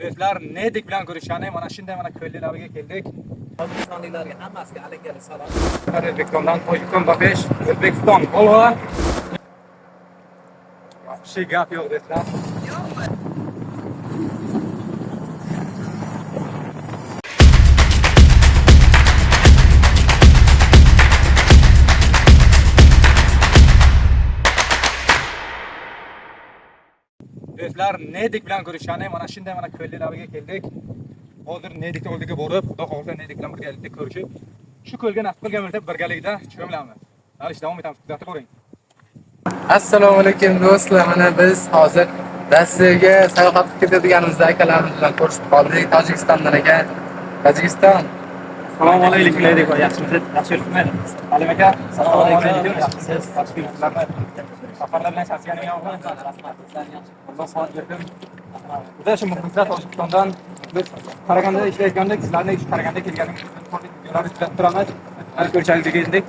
Do'stlar, Nedik bilan ko'rishgani mana shunday mana ko'llarga keldik. O'zbekistonliklarga hammasiga alangali salom. O'zbekistondan Tojikiston Bapesh, O'zbekiston Olg'on. Yaxshi gap yo'q do'stlar. Do'stlar, Nedik bilan ko'rishgani mana shunday mana ko'llarga keldik. Hozir Nedik oldiga borib, xudo xohlasa Nedik bilan birgalikda ko'rishib, shu ko'lga nasib qilgan bo'lsa birgalikda cho'milamiz. Hali davom etamiz, kuzatib boring. Assalomu alaykum do'stlar. Mana biz hozir Rossiyaga sayohat qilib ketadiganimizda akalarimiz bilan ko'rishib qoldik. Tojikistondan ekan. Tojikiston. Assalomu alaykum Nedik, yaxshimisiz? Yaxshi yuribmi? Salim aka, assalomu alaykum. Yaxshimisiz? Yaxshi yuribsizlarmi? Safarlar bilan charchaganim yo'qmi? Rahmat, sizlarga yaxshi. Xudo sog'lik bersin. Biz shu muxlislar Tojikistondan biz Qaraganda ishlayotganda, sizlarni ish Qaraganda kelganingizni videolarni kuzatib turamiz. Mana ko'rishingizni keldik.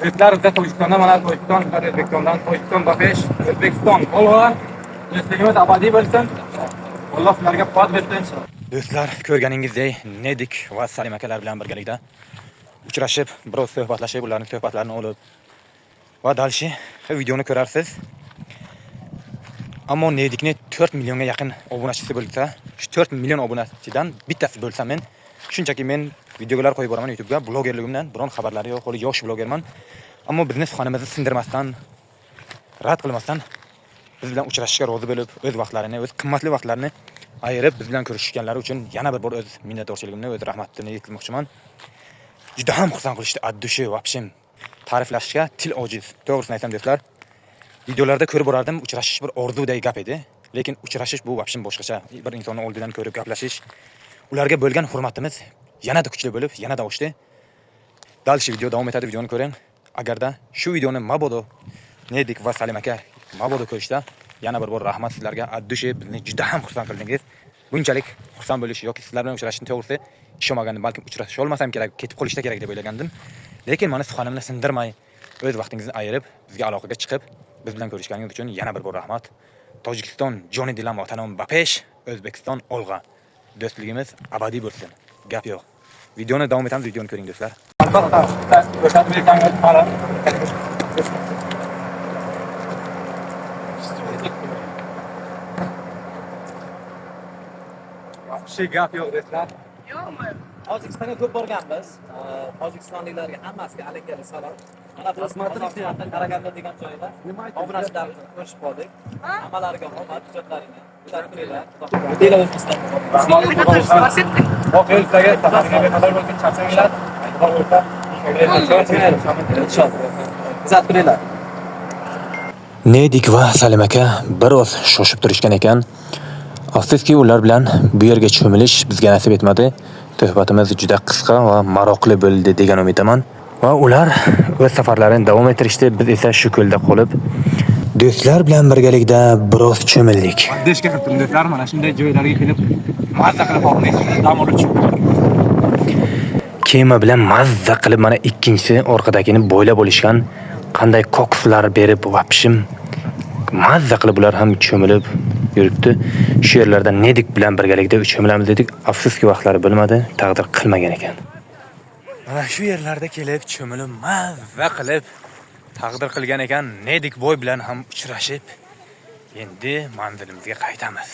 Do'stlar, biz Tojikistondan mana O'zbekistondan Tojikiston Bapesh, O'zbekiston Olg'on. Do'stligimiz abadiy bo'lsin. Alloh sizlarga quvvat bersin. Do'stlar, ko'rganingizdek Nedik va Salim akalar bilan birgalikda uchrashib, biroz suhbatlashib, ularning suhbatlarini olib va dalshi videoni ko'rarsiz. Ammo Nedikni 4 millionga yaqin obunachisi bo'lsa, shu 4 million obunachidan bittasi bo'lsa men shunchaki men videolar qo'yib boraman YouTube'ga, blogerligimdan biron xabarlari yo'q, hali yosh blogerman. Ammo bizni suhbatimizni sindirmasdan, rad qilmasdan biz bilan uchrashishga rozi bo'lib, o'z vaqtlarini, o'z qimmatli vaqtlarini ayirib biz bilan ko'rishganlari uchun yana bir bor o'z minnatdorchiligimni, o'z rahmatimni yetkazmoqchiman. Juda ham xursand qilishdi, addushi, vapshim. Ta'riflashga til ojiz. To'g'risini aytsam do'stlar, videolarda ko'rib borardim, uchrashish bir orzudek gap edi, lekin uchrashish bu vapshim boshqacha. Bir insonni oldidan ko'rib gaplashish, ularga bo'lgan hurmatimiz yanada kuchli bo'lib, yanada oshdi. Dalshi video davom etadi, videoni ko'ring. Agarda shu videoni mabodo Nedik va Salim aka mabodo ko'rishda yana bir bor rahmat sizlarga. Addushi bizni juda ham xursand qildingiz. Bunchalik xursand bo'lish yoki sizlar bilan uchrashishni to'g'risi ishonmagandim, balkim uchrasha olmasam kerak, ketib qolishda kerak deb o'ylagandim. Lekin mana suhbatimni sindirmay, o'z vaqtingizni ayirib, bizga aloqaga chiqib, biz bilan ko'rishganingiz uchun yana bir bor rahmat. Tojikiston Joni Dilam Otanom Bapesh, O'zbekiston Olg'on. Do'stligimiz abadiy bo'lsin. Gap yo'q. Videoni davom etamiz, videoni ko'ring do'stlar. Albatta, ko'rsatib berganimiz qaror. Yaxshi gap yo'q do'stlar. Yo'qmi? Tojikistonga ko'p borganmiz. Tojikistonliklarga hammasiga alangali salom. Mana biz Qozog'istondan Qaraganda degan joyda obunachilarni ko'rishib qoldik. Hammalariga omad, ijodlaringni kuzatib turinglar. Deylar O'zbekiston. Voqealarga safarga qadar bo'lgan charchanglar. Kuzatib turinglar. Nedik va Salim aka biroz shoshib turishgan ekan. Afsuski ular bilan bu yerga cho'milish bizga nasib etmadi. Suhbatimiz juda qisqa va maroqli bo'ldi degan umidaman. Va ular o'z safarlarini davom ettirishdi. Biz esa shu ko'lda qolib do'stlar bilan birgalikda biroz cho'mildik. Deshga qilib do'stlar, mana shunday joylarga kelib mazza qilib oldik, dam oluvchi. Kema bilan mazza qilib mana ikkinchisi orqadagini bo'ylab olishgan. Qanday kokslar berib vapshim. Mazza qilib ular ham cho'milib yuribdi. Shu yerlarda Nedik bilan birgalikda cho'milamiz dedik. Afsuski vaqtlari bo'lmadi, taqdir qilmagan ekan. Mana shu yerlarda kelib cho'milib mazza qilib taqdir qilgan ekan. Nedik boy bilan ham uchrashib, endi manzilimizga qaytamiz.